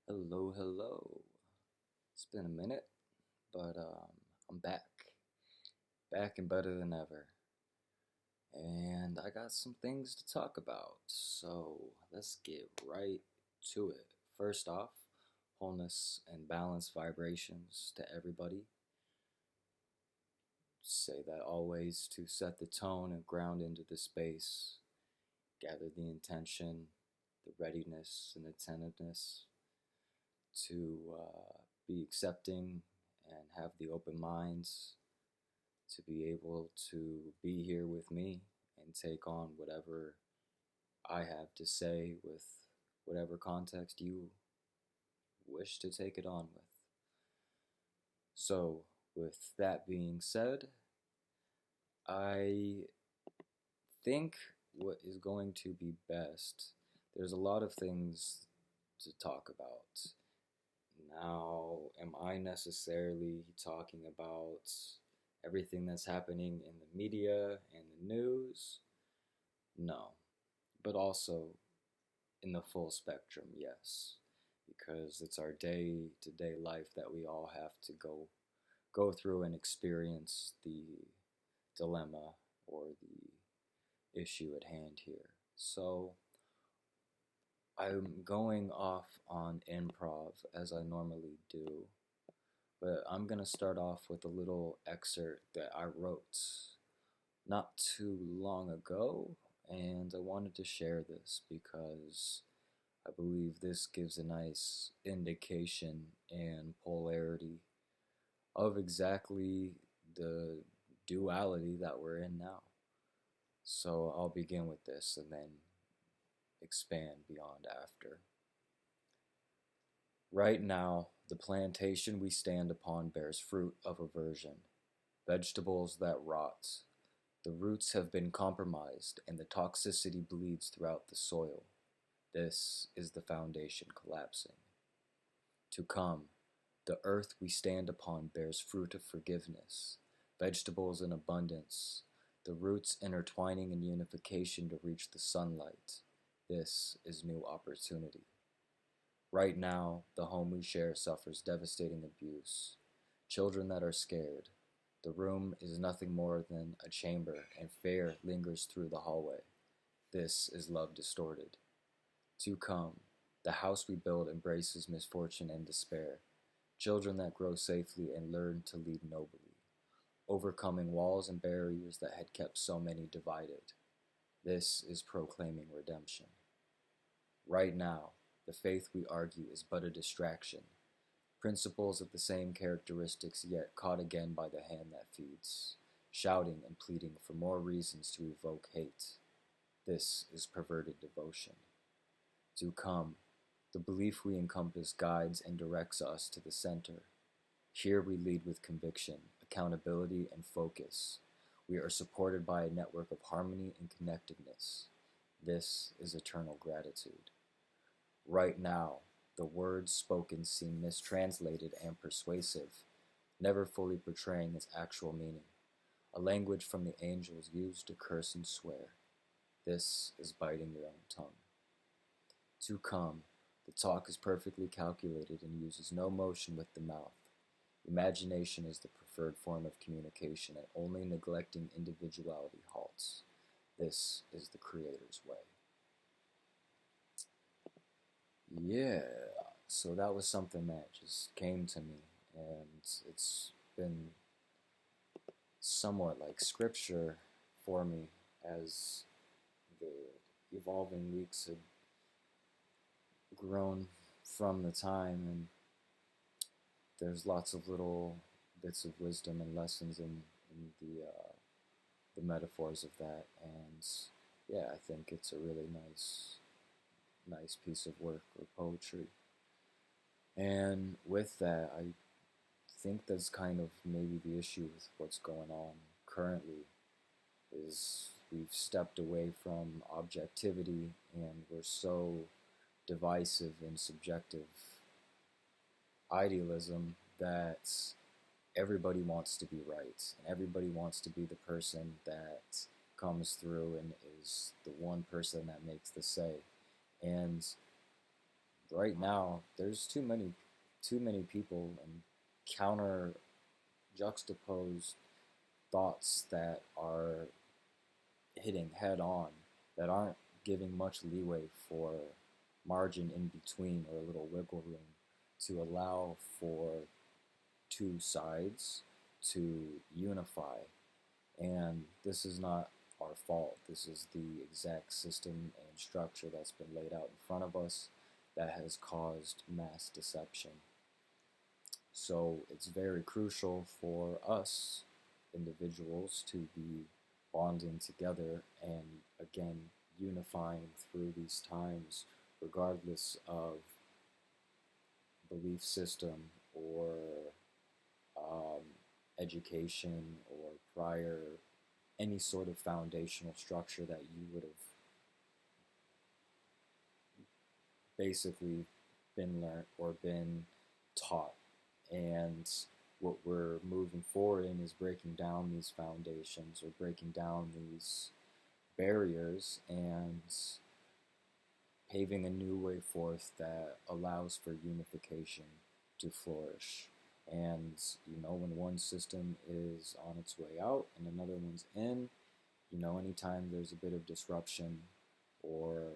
Hello, hello. It's been a minute, but I'm back. Back and better than ever. And I got some things to talk about. So let's get right to it. First off, wholeness and balance vibrations to everybody. Say that always to set the tone and ground into the space. Gather the intention, the readiness, and attentiveness to be accepting and have the open minds to be able to be here with me and take on whatever I have to say with whatever context you wish to take it on with. So, with that being said, I think what is going to be best, there's a lot of things to talk about. Now, am I necessarily talking about everything that's happening in the media and the news? No. But also in the full spectrum, yes. Because it's our day to day life that we all have to go through and experience the dilemma or the issue at hand here. So I'm going off on improv as I normally do, but I'm going to start off with a little excerpt that I wrote not too long ago, and I wanted to share this because I believe this gives a nice indication and polarity of exactly the duality that we're in now. So I'll begin with this and then expand beyond after. Right now, the plantation we stand upon bears fruit of aversion, vegetables that rot. The roots have been compromised and the toxicity bleeds throughout the soil. This is the foundation collapsing. To come, the earth we stand upon bears fruit of forgiveness, vegetables in abundance, the roots intertwining in unification to reach the sunlight. This is new opportunity. Right now, the home we share suffers devastating abuse. Children that are scared. The room is nothing more than a chamber, and fear lingers through the hallway. This is love distorted. To come, the house we build embraces misfortune and despair. Children that grow safely and learn to lead nobly, overcoming walls and barriers that had kept so many divided. This is proclaiming redemption. Right now, the faith we argue is but a distraction, principles of the same characteristics yet caught again by the hand that feeds, shouting and pleading for more reasons to evoke hate. This is perverted devotion. To come, the belief we encompass guides and directs us to the center. Here we lead with conviction, accountability, and focus. We are supported by a network of harmony and connectedness. This is eternal gratitude. Right now, the words spoken seem mistranslated and persuasive, never fully portraying its actual meaning. A language from the angels used to curse and swear. This is biting your own tongue. To come, the talk is perfectly calculated and uses no motion with the mouth. Imagination is the preferred form of communication, and only neglecting individuality halts. This is the Creator's way. Yeah, so that was something that just came to me, and it's been somewhat like scripture for me as the evolving weeks had grown from the time, and there's lots of little bits of wisdom and lessons in the metaphors of that, and yeah, I think it's a really nice piece of work or poetry. And with that, I think that's kind of maybe the issue with what's going on currently is we've stepped away from objectivity and we're so divisive and subjective idealism that everybody wants to be right and everybody wants to be the person that comes through and is the one person that makes the say. And right now there's too many people and counter juxtaposed thoughts that are hitting head on, that aren't giving much leeway for margin in between or a little wiggle room to allow for two sides to unify. And this is not our fault. This is the exact system and structure that's been laid out in front of us that has caused mass deception. So it's very crucial for us individuals to be bonding together and again unifying through these times, regardless of belief system or um, education or prior any sort of foundational structure that you would have basically been learned or been taught. And what we're moving forward in is breaking down these foundations or breaking down these barriers and paving a new way forth that allows for unification to flourish. And when one system is on its way out and another one's in, anytime there's a bit of disruption or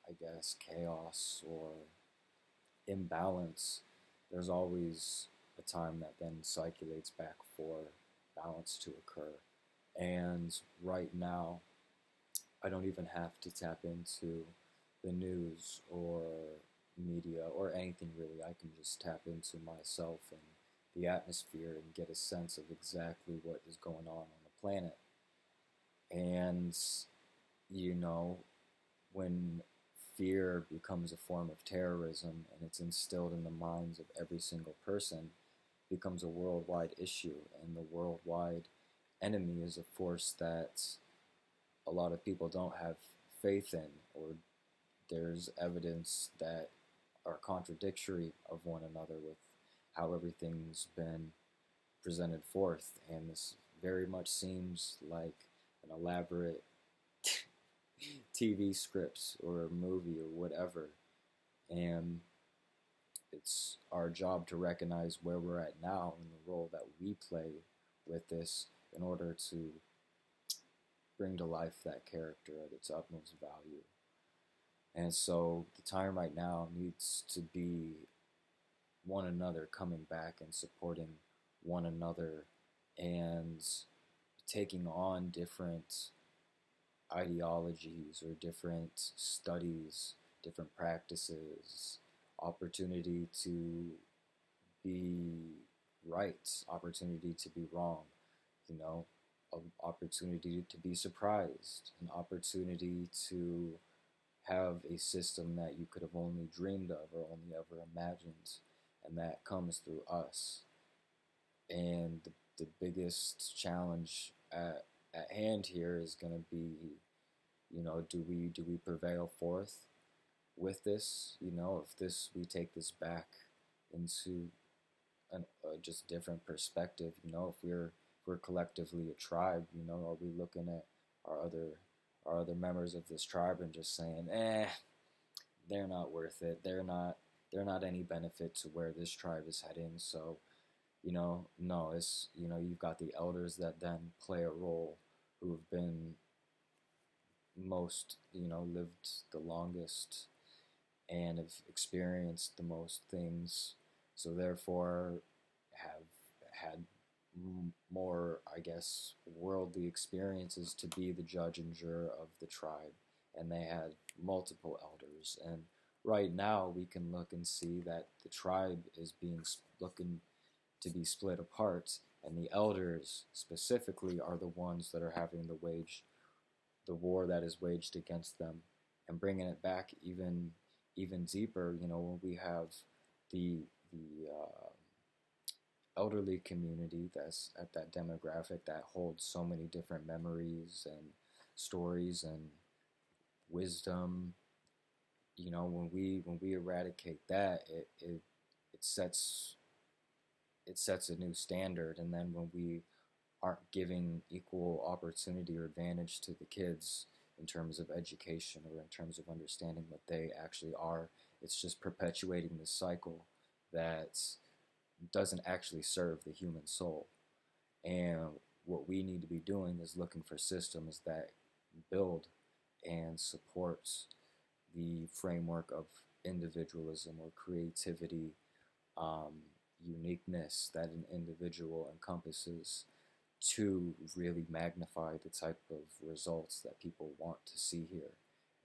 I guess chaos or imbalance, there's always a time that then circulates back for balance to occur. And right now, I don't even have to tap into the news or media or anything really. I can just tap into myself and the atmosphere and get a sense of exactly what is going on the planet. And, you know, when fear becomes a form of terrorism and it's instilled in the minds of every single person, it becomes a worldwide issue, and the worldwide enemy is a force that a lot of people don't have faith in, or there's evidence that are contradictory of one another with how everything's been presented forth, and this very much seems like an elaborate TV scripts or a movie or whatever. And it's our job to recognize where we're at now and the role that we play with this in order to bring to life that character at its utmost value. And so the time right now needs to be one another coming back and supporting one another and taking on different ideologies or different studies, different practices, opportunity to be right, opportunity to be wrong, you know, an opportunity to be surprised, an opportunity to have a system that you could have only dreamed of or only ever imagined, and that comes through us. And the biggest challenge at hand here is going to be, do we prevail forth with this? If we take this back into a just different perspective, if we're collectively a tribe, are we looking at our other members of this tribe and just saying, they're not worth it. They're not any benefit to where this tribe is heading. So, no, it's, you've got the elders that then play a role, who have been most, lived the longest and have experienced the most things. So therefore have had more, I guess, worldly experiences to be the judge and juror of the tribe. And they had multiple elders. And right now we can look and see that the tribe is looking to be split apart, and the elders specifically are the ones that are having the war that is waged against them, and bringing it back even deeper. When we have the elderly community that's at that demographic that holds so many different memories and stories and wisdom. When we eradicate that, it sets a new standard. And then when we aren't giving equal opportunity or advantage to the kids in terms of education or in terms of understanding what they actually are It's just perpetuating this cycle that doesn't actually serve the human soul. And what we need to be doing is looking for systems that build and supports the framework of individualism or creativity, um, uniqueness that an individual encompasses to really magnify the type of results that people want to see here.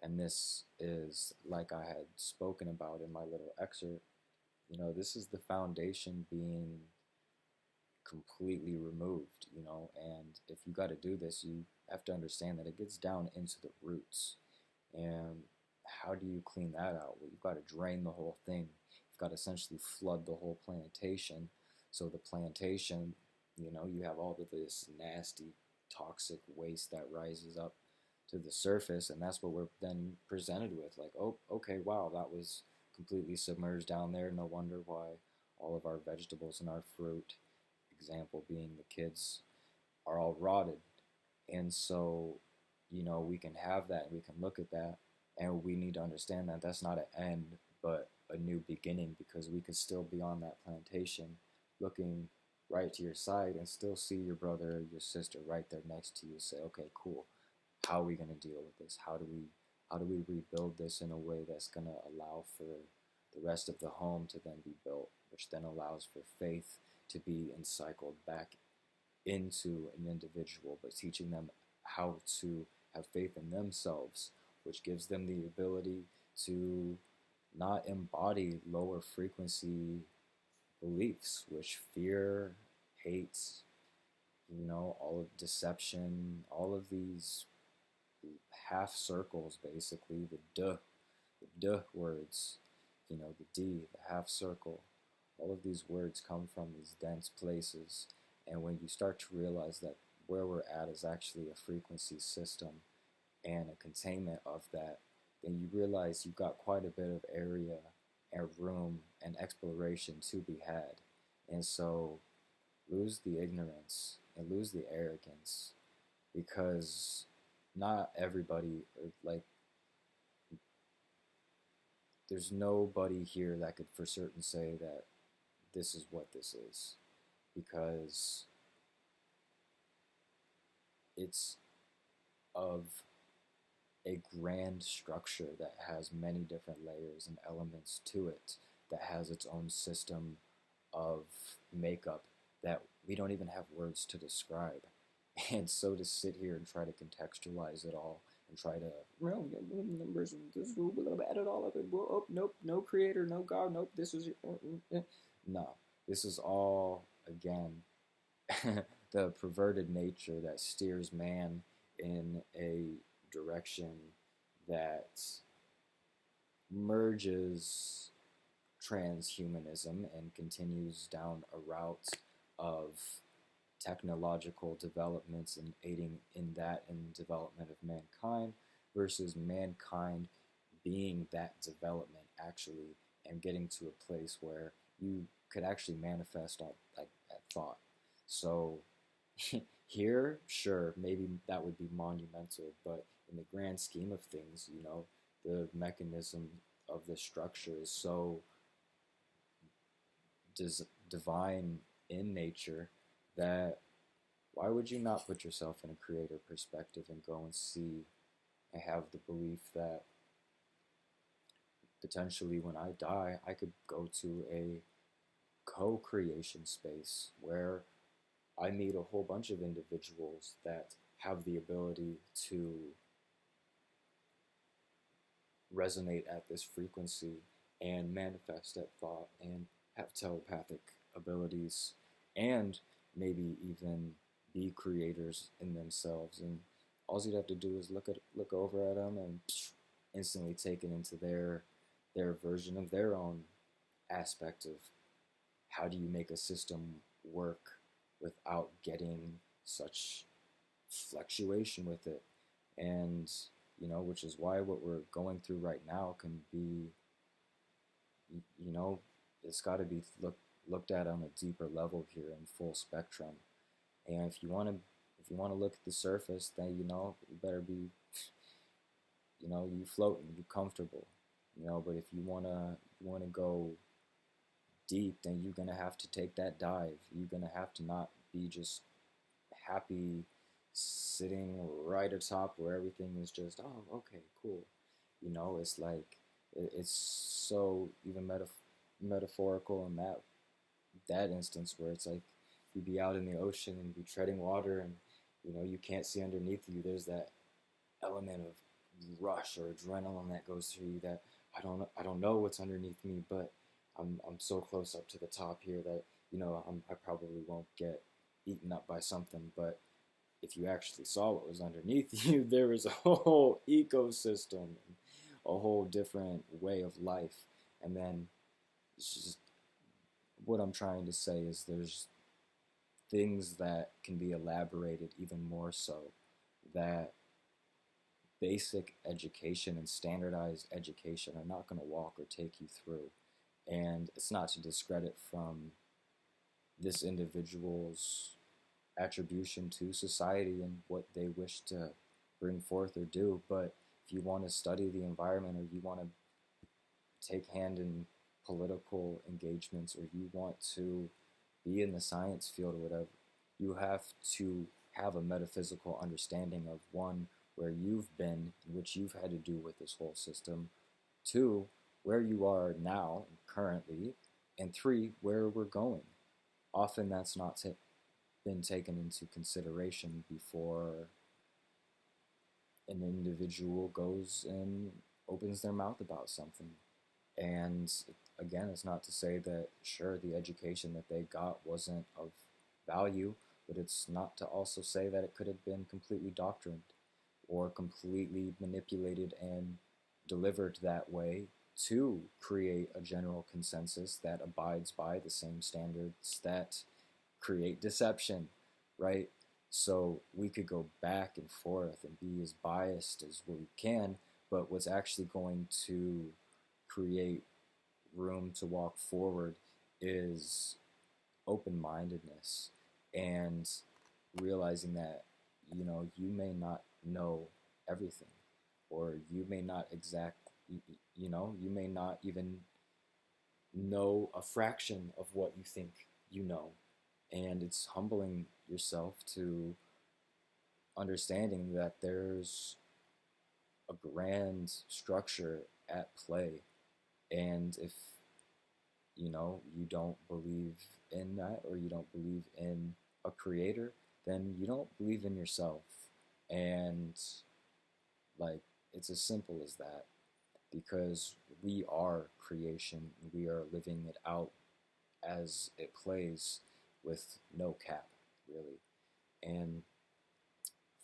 And this is, like I had spoken about in my little excerpt, this is the foundation being completely removed, and if you got to do this, you have to understand that it gets down into the roots. And how do you clean that out? Well, you've got to drain the whole thing. You've got to essentially flood the whole plantation. So the plantation, you have all of this nasty, toxic waste that rises up to the surface, and that's what we're then presented with. Like, oh, okay, wow, that was completely submerged down there. No wonder why all of our vegetables and our fruit, example being the kids, are all rotted. And so, we can have that and we can look at that, and we need to understand that that's not an end, but a new beginning, because we could still be on that plantation looking right to your side and still see your brother or your sister right there next to you. Say, okay, cool. How are we going to deal with this? How do we rebuild this in a way that's going to allow for the rest of the home to then be built, which then allows for faith to be encircled back into an individual, but teaching them how to have faith in themselves, which gives them the ability to not embody lower frequency beliefs, which fear, hate, all of deception, all of these half circles, basically, the words, the D, the half circle. All of these words come from these dense places. And when you start to realize that where we're at is actually a frequency system and a containment of that, then you realize you've got quite a bit of area and room and exploration to be had. And so lose the ignorance and lose the arrogance, because not everybody, like, there's nobody here that could for certain say that this is what this is, because it's of a grand structure that has many different layers and elements to it, that has its own system of makeup that we don't even have words to describe. And so to sit here and try to contextualize it all and try to, well, numbers, this, we'll add it all up, and well, oh, nope, no creator, no God, nope, this is, no, this is all, again, the perverted nature that steers man in a direction that merges transhumanism and continues down a route of technological developments and aiding in that in development of mankind, versus mankind being that development actually, and getting to a place where you could actually manifest on like that thought. So here, sure, maybe that would be monumental, but in the grand scheme of things, the mechanism of the structure is so divine in nature that why would you not put yourself in a creator perspective and go and see and have the belief that potentially when I die, I could go to a co-creation space where I meet a whole bunch of individuals that have the ability to resonate at this frequency and manifest that thought and have telepathic abilities and maybe even be creators in themselves. And all you'd have to do is look over at them and instantly take it into their version of their own aspect of how do you make a system work without getting such fluctuation with it. And which is why what we're going through right now can be, it's got to be looked at on a deeper level here in full spectrum. And if you want to look at the surface, then you better be, you floating, you comfortable. But if you wanna go deep, then you're gonna have to take that dive. You're gonna have to not be just happy sitting right atop where everything is just, oh, okay, cool. It's like it's so even metaphorical in that instance where it's like you be out in the ocean and be treading water, and you can't see underneath you. There's that element of rush or adrenaline that goes through you that I don't know what's underneath me, but I'm so close up to the top here that I probably won't get eaten up by something. But if you actually saw what was underneath you, there was a whole ecosystem, a whole different way of life. And then it's just what I'm trying to say is there's things that can be elaborated even more so, that basic education and standardized education are not going to walk or take you through. And it's not to discredit from this individual's attribution to society and what they wish to bring forth or do, but if you want to study the environment, or you want to take hand in political engagements, or you want to be in the science field or whatever, you have to have a metaphysical understanding of, one, where you've been and what you've had to do with this whole system, two, where you are now currently, and three, where we're going. Often that's not been taken into consideration before an individual goes and opens their mouth about something. And again, it's not to say that, sure, the education that they got wasn't of value, but it's not to also say that it could have been completely doctrined or completely manipulated and delivered that way to create a general consensus that abides by the same standards that create deception, right? So we could go back and forth and be as biased as we can, but what's actually going to create room to walk forward is open-mindedness, and realizing that you may not know everything, or you may not you may not even know a fraction of what you think you know. And it's humbling yourself to understanding that there's a grand structure at play. And if you don't believe in that, or you don't believe in a creator, then you don't believe in yourself. And like, it's as simple as that, because we are creation, and we are living it out as it plays with no cap, really. And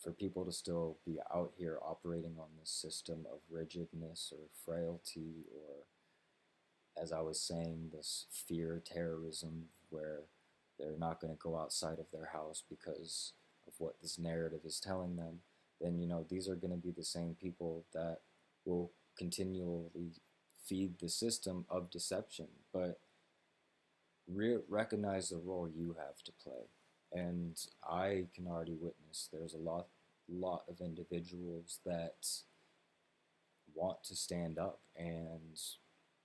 for people to still be out here operating on this system of rigidness or frailty, or, as I was saying, this fear terrorism where they're not going to go outside of their house because of what this narrative is telling them, then these are going to be the same people that will continually feed the system of deception. But recognize the role you have to play. And I can already witness there's a lot of individuals that want to stand up and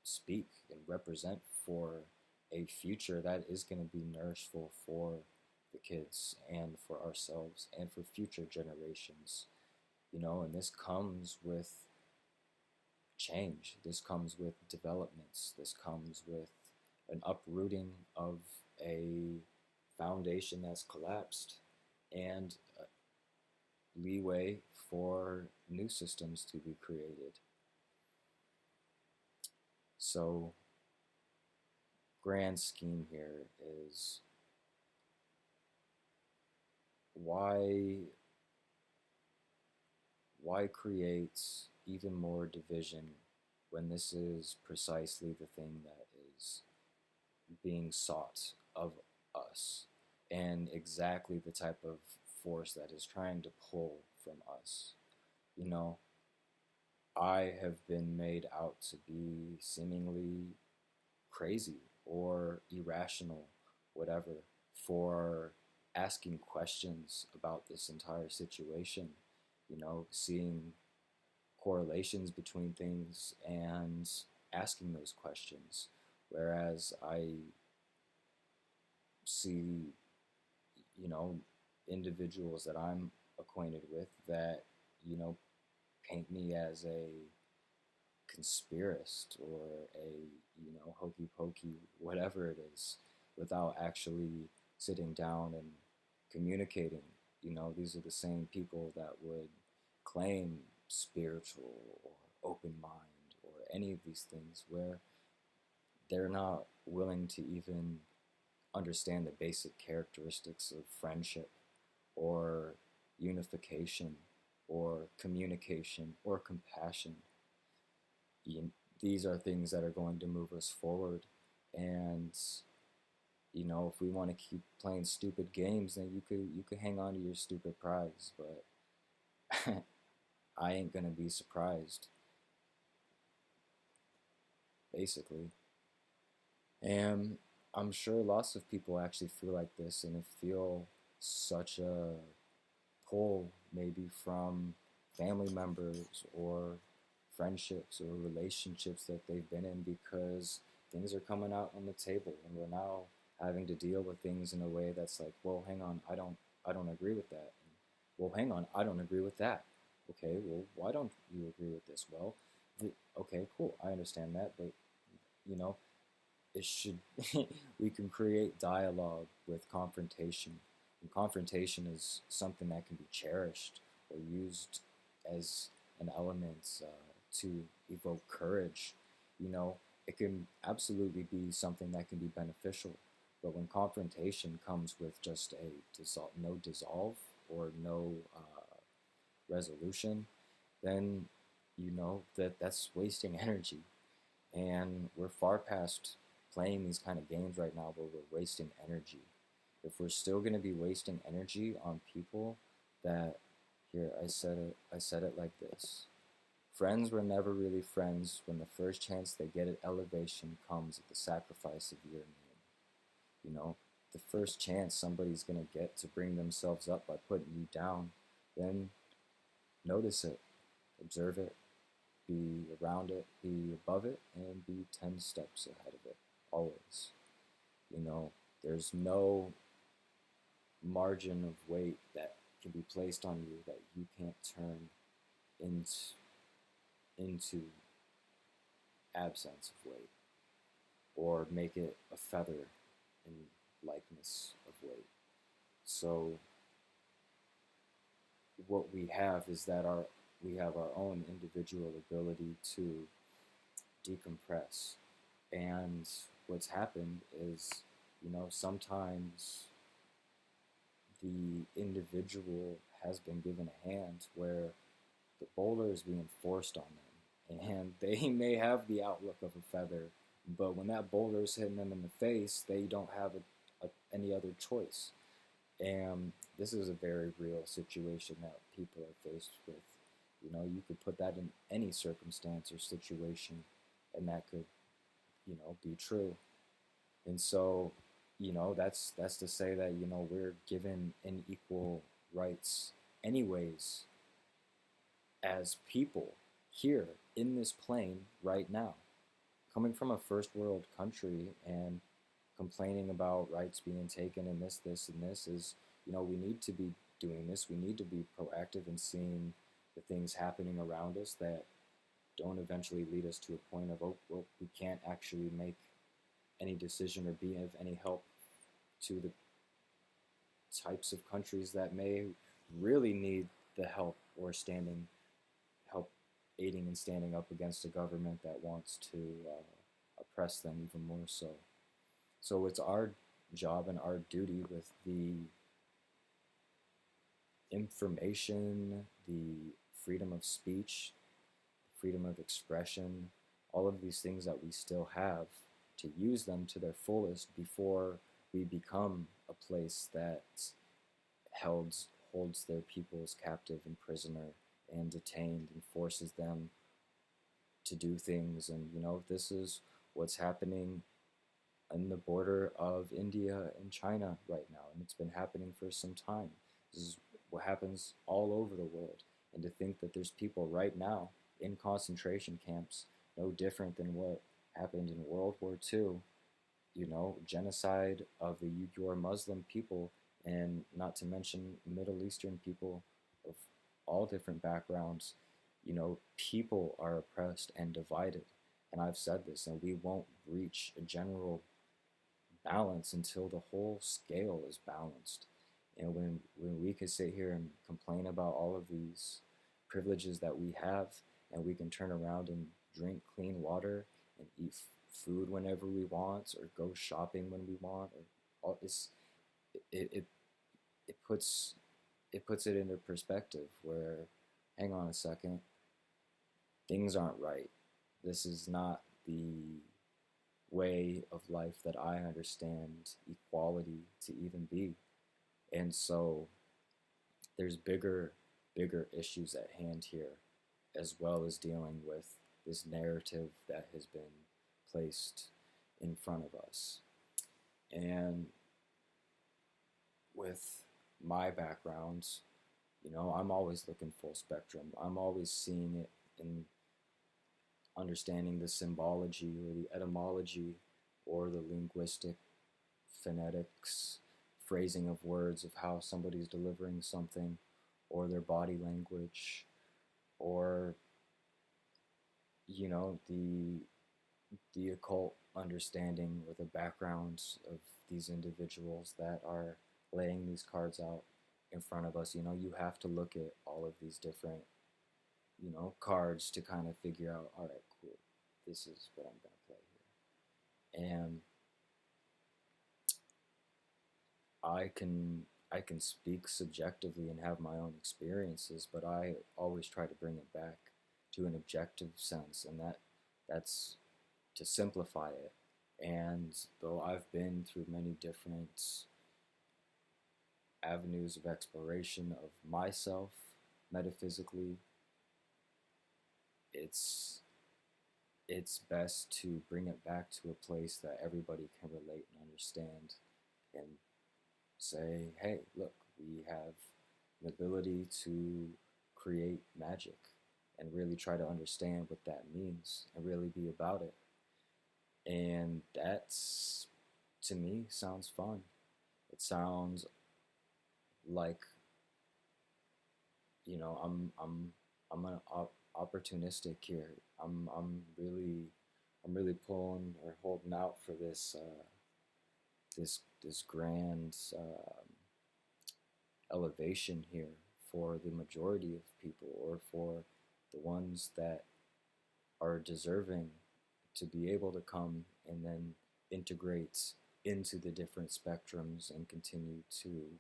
speak and represent for a future that is going to be nourishful for the kids and for ourselves and for future generations. And this comes with change. This comes with developments. This comes with an uprooting of a foundation that's collapsed, and leeway for new systems to be created. So, grand scheme here is, why create even more division when this is precisely the thing that is being sought of us, and exactly the type of force that is trying to pull from us. I have been made out to be seemingly crazy or irrational, whatever, for asking questions about this entire situation, seeing correlations between things and asking those questions. Whereas I see, you know, individuals that I'm acquainted with that, you know, paint me as a conspiracist or a, you know, hokey pokey, whatever it is, without actually sitting down and communicating. You know, these are the same people that would claim spiritual or open mind or any of these things where they're not willing to even understand the basic characteristics of friendship or unification or communication or compassion. These are things that are going to move us forward. And you know, if we want to keep playing stupid games, then you could hang on to your stupid prize, but I ain't gonna be surprised, basically. And I'm sure lots of people actually feel like this and feel such a pull, maybe from family members or friendships or relationships that they've been in, because things are coming out on the table and we're now having to deal with things in a way that's like, well, hang on, I don't agree with that. And, well, hang on, I don't agree with that. Okay, well, why don't you agree with this? Well, okay, cool, I understand that, but you know, it should we can create dialogue with confrontation. And confrontation is something that can be cherished or used as an element to evoke courage. You know, it can absolutely be something that can be beneficial. But when confrontation comes with just a no dissolve or no resolution, then you know that that's wasting energy. And we're far past playing these kind of games right now where we're wasting energy. If we're still going to be wasting energy on people that, here, I said it like this. Friends were never really friends when the first chance they get at elevation comes at the sacrifice of your name. You know, the first chance somebody's going to get to bring themselves up by putting you down, then notice it, observe it, be around it, be above it, and be 10 steps ahead of it, always. You know, there's no margin of weight that can be placed on you that you can't turn into absence of weight or make it a feather in likeness of weight. So what we have is that we have our own individual ability to decompress. And what's happened is, you know, sometimes the individual has been given a hand where the boulder is being forced on them. And they may have the outlook of a feather, but when that boulder is hitting them in the face, they don't have any other choice. And this is a very real situation that people are faced with. You know, you could put that in any circumstance or situation, and that could, you know, be true. And so, you know, that's to say that, you know, we're given unequal rights anyways as people here in this plane right now. Coming from a first world country and complaining about rights being taken and this, and this is, you know, we need to be doing this. We need to be proactive in seeing the things happening around us that don't eventually lead us to a point of, oh, well, we can't actually make any decision or be of any help to the types of countries that may really need the help or help aiding and standing up against a government that wants to oppress them even more so. So it's our job and our duty with the information, the freedom of speech, freedom of expression, all of these things that we still have, to use them to their fullest before we become a place that holds their peoples captive and prisoner and detained and forces them to do things. And, you know, this is what's happening on the border of India and China right now, and it's been happening for some time. This is what happens all over the world. And to think that there's people right now in concentration camps, no different than what happened in World War II, genocide of the Uyghur Muslim people, and not to mention Middle Eastern people of all different backgrounds. People are oppressed and divided. And I've said this, and we won't reach a general balance until the whole scale is balanced. And when we could sit here and complain about all of these privileges that we have, and we can turn around and drink clean water and eat food whenever we want, or go shopping when we want, or all this, it, it, it puts it into perspective where, hang on a second, things aren't right. This is not the way of life that I understand equality to even be. And so there's bigger issues at hand here, as well as dealing with this narrative that has been placed in front of us. And with my background, I'm always looking full spectrum. I'm always seeing it in understanding the symbology or the etymology or the linguistic phonetics, phrasing of words of how somebody's delivering something, or their body language, or the occult understanding or the backgrounds of these individuals that are laying these cards out in front of us. You have to look at all of these different cards to kind of figure out, all right, cool, this is what I'm going to play here. And I can speak subjectively and have my own experiences, but I always try to bring it back to an objective sense, and that's to simplify it. And though I've been through many different avenues of exploration of myself metaphysically, it's best to bring it back to a place that everybody can relate and understand, and say, hey, look, we have an ability to create magic, and really try to understand what that means and really be about it. And that's, to me, sounds fun. It sounds like, I'm an opportunistic here. I'm really pulling or holding out for this grand elevation here for the majority of people, or for the ones that are deserving to be able to come and then integrate into the different spectrums and continue to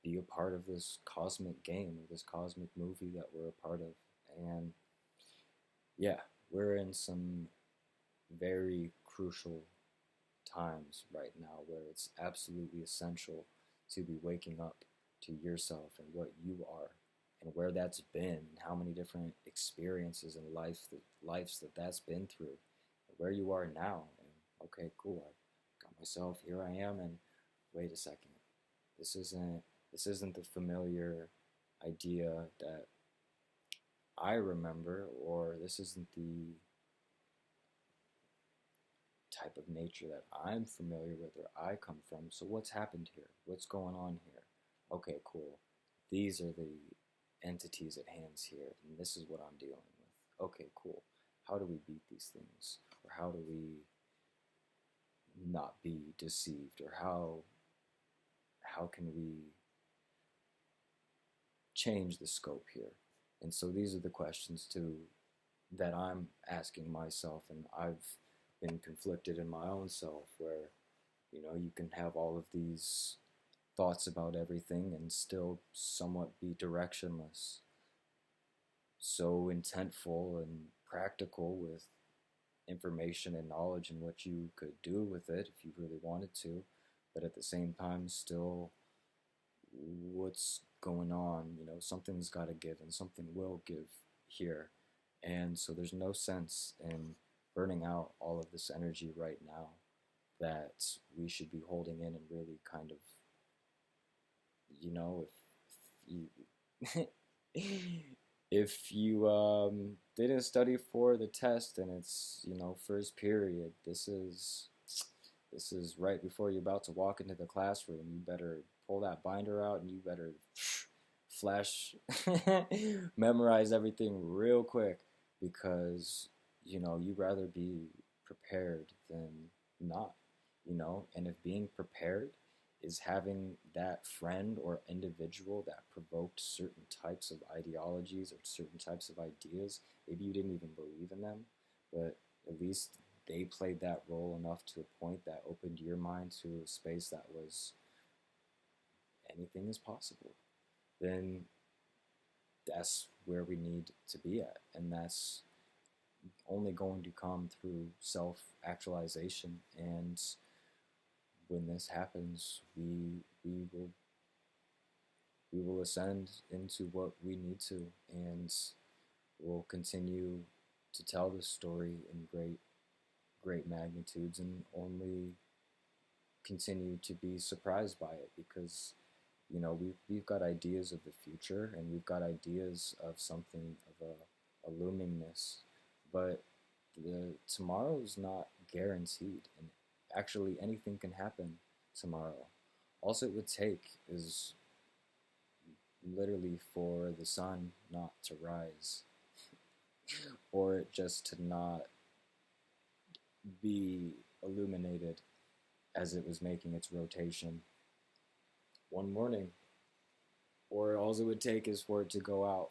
be a part of this cosmic game, or this cosmic movie that we're a part of. And yeah, we're in some very crucial times right now where it's absolutely essential to be waking up to yourself and what you are, and where that's been, and how many different experiences in lives that's been through, and where you are now. And okay, cool, I got myself, here I am, and wait a second, this isn't the familiar idea that I remember, or this isn't the type of nature that I'm familiar with or I come from. So what's happened here? What's going on here? Okay, cool. These are the entities at hand here, and this is what I'm dealing with. Okay, cool. How do we beat these things? Or how do we not be deceived? Or how can we change the scope here? And so these are the questions too that I'm asking myself, and I've been conflicted in my own self, where you can have all of these thoughts about everything and still somewhat be directionless, so intentful and practical with information and knowledge and what you could do with it if you really wanted to, but at the same time still, what's going on? Something's got to give, and something will give here. And so there's no sense in burning out all of this energy right now that we should be holding in, and really kind of, if you if you didn't study for the test and it's, first period, this is right before you're about to walk into the classroom. You better pull that binder out and you better flash memorize everything real quick, because you'd rather be prepared than not, and if being prepared is having that friend or individual that provoked certain types of ideologies or certain types of ideas, maybe you didn't even believe in them, but at least they played that role enough to a point that opened your mind to a space that was anything is possible, then that's where we need to be at. And that's only going to come through self-actualization. And when this happens, we will ascend into what we need to, and we'll continue to tell this story in great magnitudes, and only continue to be surprised by it, because we've got ideas of the future, and we've got ideas of something of a loomingness, but the tomorrow is not guaranteed, and actually anything can happen tomorrow. All it would take is literally for the sun not to rise, or it just to not be illuminated as it was making its rotation one morning. Or all it would take is for it to go out,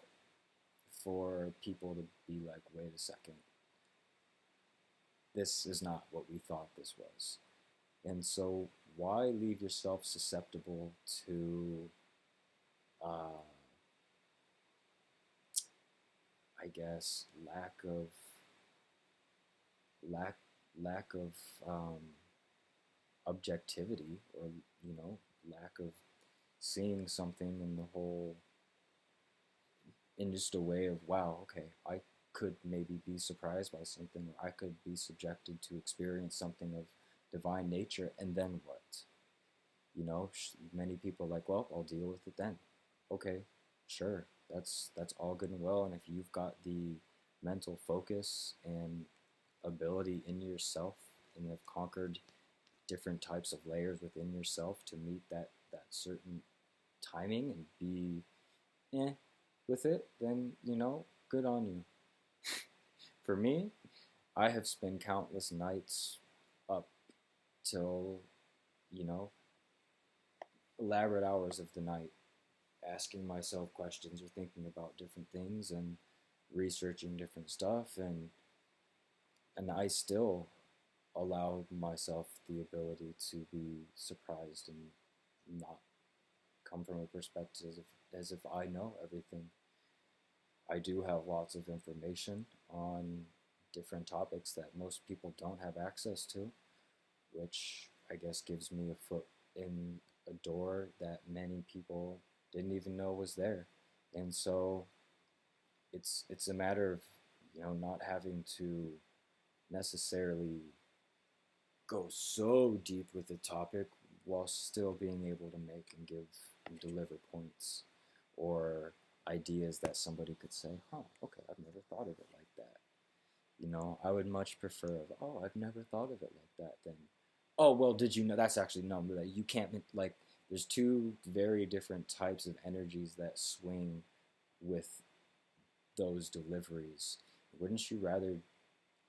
for people to be like, wait a second, this is not what we thought this was. And so why leave yourself susceptible to I guess lack of objectivity, or lack of seeing something in the whole, in just a way of, wow, okay, I could maybe be surprised by something, or I could be subjected to experience something of divine nature, and then what? Many people are like, well, I'll deal with it then. Okay, sure, that's all good and well, and if you've got the mental focus and ability in yourself, and have conquered different types of layers within yourself to meet that certain timing and be with it, then good on you. For me, I have spent countless nights up till elaborate hours of the night, asking myself questions or thinking about different things and researching different stuff, and I still allow myself the ability to be surprised and not come from a perspective as if I know everything. I do have lots of information on different topics that most people don't have access to, which I guess gives me a foot in a door that many people didn't even know was there. And so it's a matter of not having to necessarily go so deep with the topic while still being able to make and give and deliver points or ideas that somebody could say, okay, I've never thought of it like that. I would much prefer, oh, I've never thought of it like that, than, oh, well, did you know? That's actually, no, like, you can't, like, there's two very different types of energies that swing with those deliveries. Wouldn't you rather,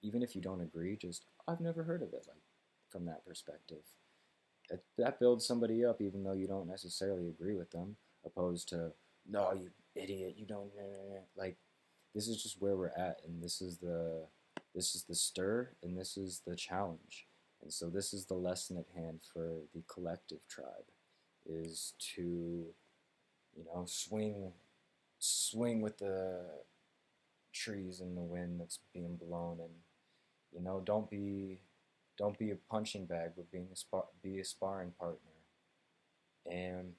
even if you don't agree, just, I've never heard of it, like, from that perspective? That builds somebody up, even though you don't necessarily agree with them, opposed to, no, you idiot, you don't, like, this is just where we're at, and this is the stir, and this is the challenge. And so this is the lesson at hand for the collective tribe, is to, swing with the trees in the wind that's being blown, and don't be a punching bag, but be a sparring partner, and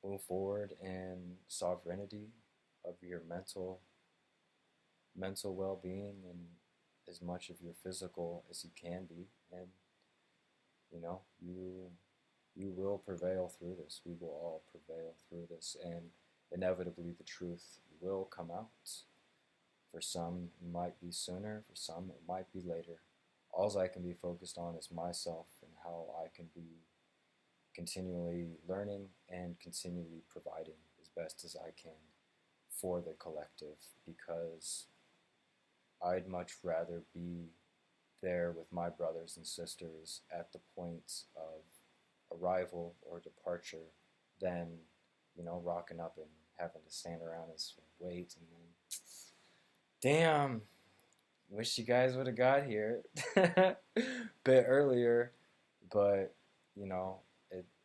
move forward in sovereignty of your mental well-being, and as much of your physical as you can be, and you will prevail through this. We will all prevail through this, and inevitably the truth will come out. For some, it might be sooner. For some, it might be later. All I can be focused on is myself and how I can be continually learning and continually providing as best as I can for the collective, because I'd much rather be there with my brothers and sisters at the point of arrival or departure than, rocking up and having to stand around and wait and then, damn, wish you guys would have got here a bit earlier, but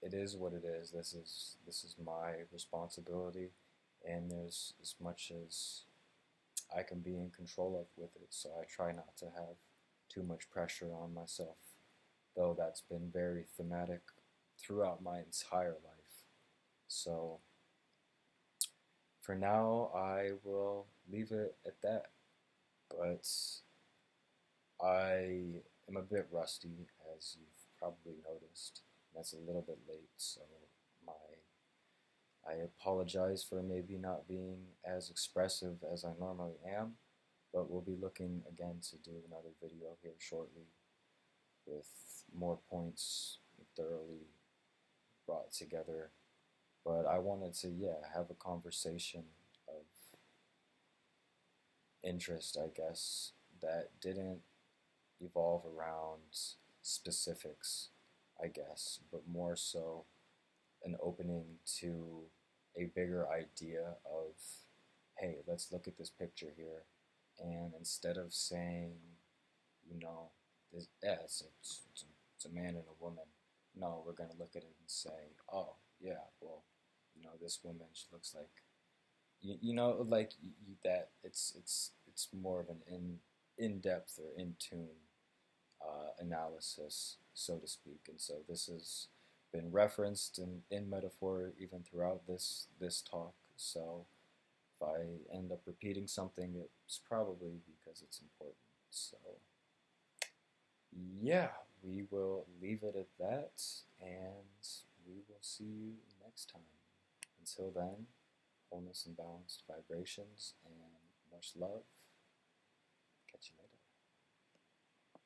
it is what it is. This is my responsibility, and there's as much as I can be in control of with it. So I try not to have too much pressure on myself, though that's been very thematic throughout my entire life. So for now, I will leave it at that. But I am a bit rusty, as you've probably noticed. That's a little bit late, so I apologize for maybe not being as expressive as I normally am, but we'll be looking again to do another video here shortly with more points thoroughly brought together. But I wanted to, have a conversation of interest, I guess, that didn't evolve around specifics, I guess, but more so an opening to a bigger idea of, hey, let's look at this picture here, and instead of saying, it's a man and a woman, no, we're going to look at it and say, oh, yeah, well, this woman, she looks like, that it's more of an in-depth or in-tune analysis, so to speak. And so this has been referenced in metaphor even throughout this talk. So if I end up repeating something, it's probably because it's important. So yeah, we will leave it at that, and we will see you next time. Until then, wholeness and balanced vibrations, and much love. Catch you later.